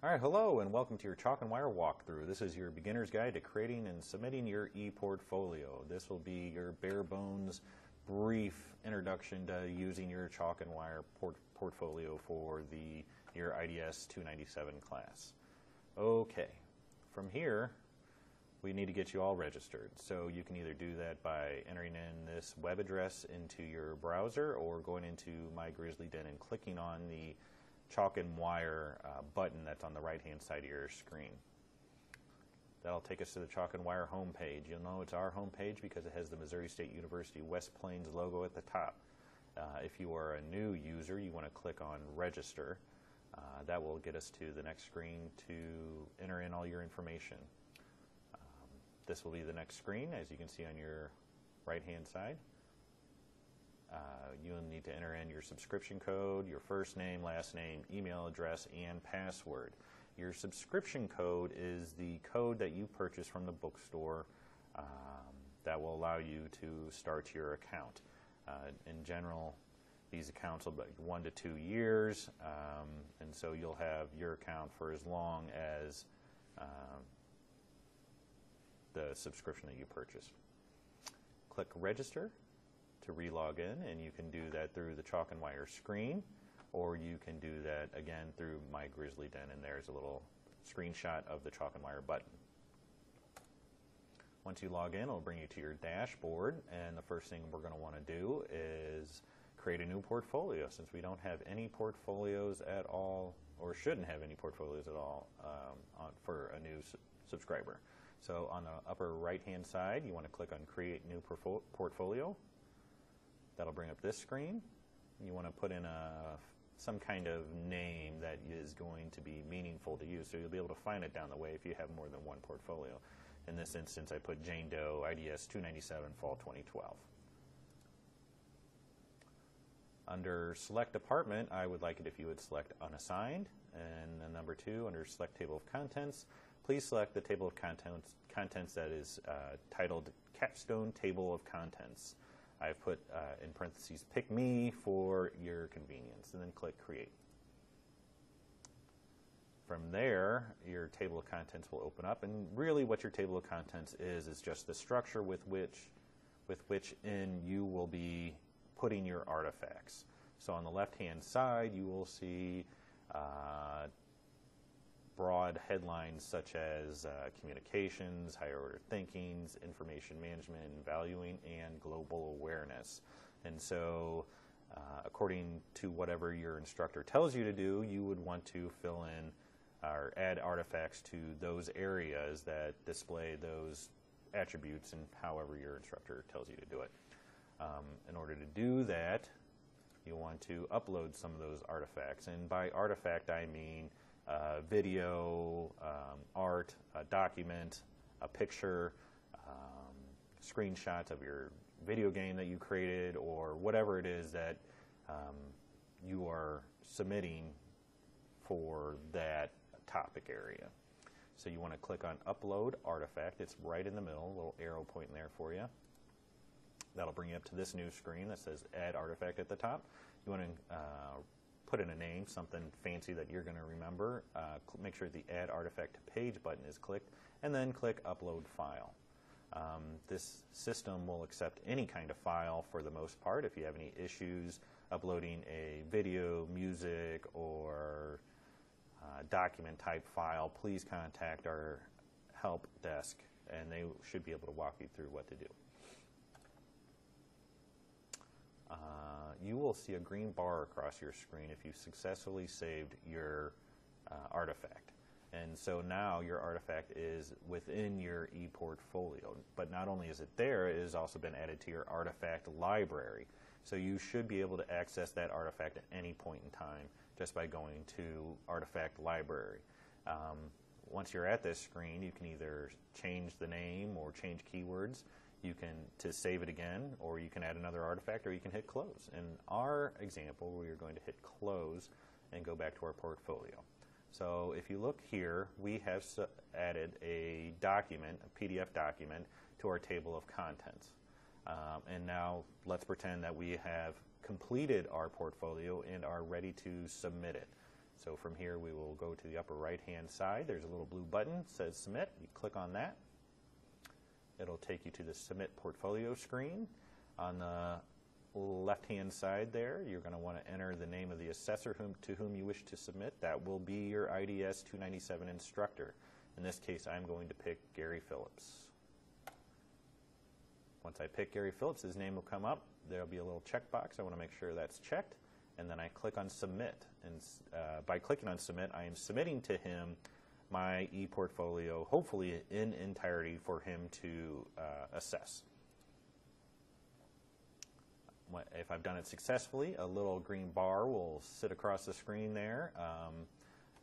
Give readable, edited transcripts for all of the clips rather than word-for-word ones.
All right, hello and welcome to your Chalk and Wire walkthrough. This is your beginner's guide to creating and submitting your e-portfolio. This will be your bare bones, brief introduction to using your Chalk and Wire portfolio for your IDS 297 class. Okay, from here we need to get you all registered. So you can either do that by entering in this web address into your browser or going into My Grizzly Den and clicking on the Chalk and Wire button that's on the right-hand side of your screen. That'll take us to the Chalk and Wire homepage. You'll know it's our homepage because it has the Missouri State University West Plains logo at the top. If you are a new user, you want to click on Register. That will get us to the next screen to enter in all your information. This will be the next screen, as you can see on your right-hand side. You'll need to enter in your subscription code, your first name, last name, email address, and password. Your subscription code is the code that you purchase from the bookstore that will allow you to start your account. In general, these accounts will be 1 to 2 years, and so you'll have your account for as long as the subscription that you purchase. Click Register to re-log in, and you can do that through the Chalk and Wire screen, or you can do that again through My Grizzly Den, and there's a little screenshot of the Chalk and Wire button. Once you log in, it'll bring you to your dashboard, and the first thing we're going to want to do is create a new portfolio, since we don't have any portfolios at all, or shouldn't have any portfolios at all for a new subscriber. So on the upper right-hand side, you want to click on Create New Portfolio. That'll bring up this screen. You want to put in some kind of name that is going to be meaningful to you, so you'll be able to find it down the way if you have more than one portfolio. In this instance, I put Jane Doe IDS 297 Fall 2012. Under Select Department, I would like it if you would select Unassigned, and then number 2, under Select Table of Contents, please select the table of contents that is titled Capstone Table of Contents. I've put in parentheses Pick Me for your convenience, and then click Create. From there, your table of contents will open up, and really what your table of contents is just the structure with which in you will be putting your artifacts. So on the left-hand side, you will see broad headlines such as communications, higher order thinkings, information management and valuing, and global awareness. And so according to whatever your instructor tells you to do, you would want to fill in or add artifacts to those areas that display those attributes and however your instructor tells you to do it. In order to do that, you want to upload some of those artifacts. And by artifact, I mean video, art, a document, a picture, screenshots of your video game that you created, or whatever it is that you are submitting for that topic area. So you want to click on Upload Artifact. It's right in the middle, a little arrow pointing there for you. That'll bring you up to this new screen that says Add Artifact at the top. You want to put in a name, something fancy that you're going to remember. Make sure the Add Artifact to Page button is clicked, and then click Upload File. This system will accept any kind of file for the most part. If you have any issues uploading a video, music, or document type file, please contact our help desk, and they should be able to walk you through what to do. You will see a green bar across your screen if you successfully saved your artifact. And so now your artifact is within your e-portfolio. But not only is it there, it has also been added to your artifact library. So you should be able to access that artifact at any point in time just by going to Artifact Library. Once you're at this screen, you can either change the name or change keywords. You can to save it again, or you can add another artifact, or you can hit Close. In our example, we are going to hit Close and go back to our portfolio. So if you look here, we have added a document, a PDF document, to our table of contents. And now let's pretend that we have completed our portfolio and are ready to submit it. So from here we will go to the upper right hand side. There's a little blue button that says Submit. You click on that. It'll take you to the Submit Portfolio screen. On the left hand side there, you're going to want to enter the name of the assessor to whom you wish to submit. That will be your IDS 297 instructor. In this case, I'm going to pick Gary Phillips. Once I pick Gary Phillips, his name will come up. There'll be a little checkbox. I want to make sure that's checked. And then I click on Submit. And by clicking on Submit, I am submitting to him my e-portfolio, hopefully in entirety, for him to assess. If I've done it successfully, a little green bar will sit across the screen there,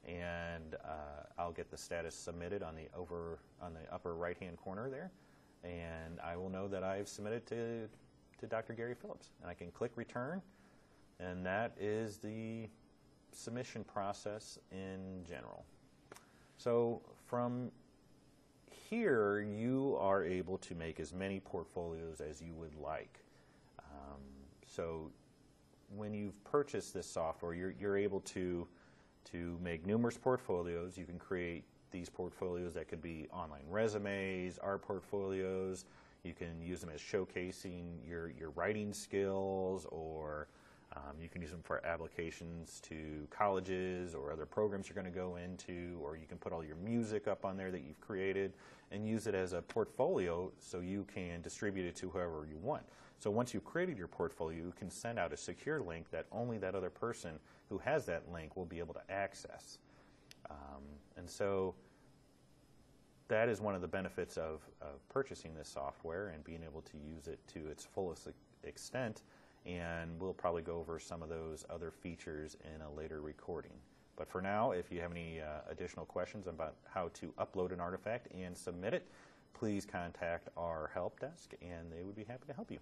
and I'll get the status submitted on the upper right-hand corner there, and I will know that I've submitted to Dr. Gary Phillips. And I can click Return, and that is the submission process in general. So from here, you are able to make as many portfolios as you would like. So when you've purchased this software, you're able to make numerous portfolios. You can create these portfolios that could be online resumes, art portfolios. You can use them as showcasing your writing skills, or you can use them for applications to colleges or other programs you're going to go into, or you can put all your music up on there that you've created and use it as a portfolio so you can distribute it to whoever you want. So once you've created your portfolio, you can send out a secure link that only that other person who has that link will be able to access. And so that is one of the benefits of purchasing this software and being able to use it to its fullest extent. And we'll probably go over some of those other features in a later recording. But for now, if you have any additional questions about how to upload an artifact and submit it, please contact our help desk, and they would be happy to help you.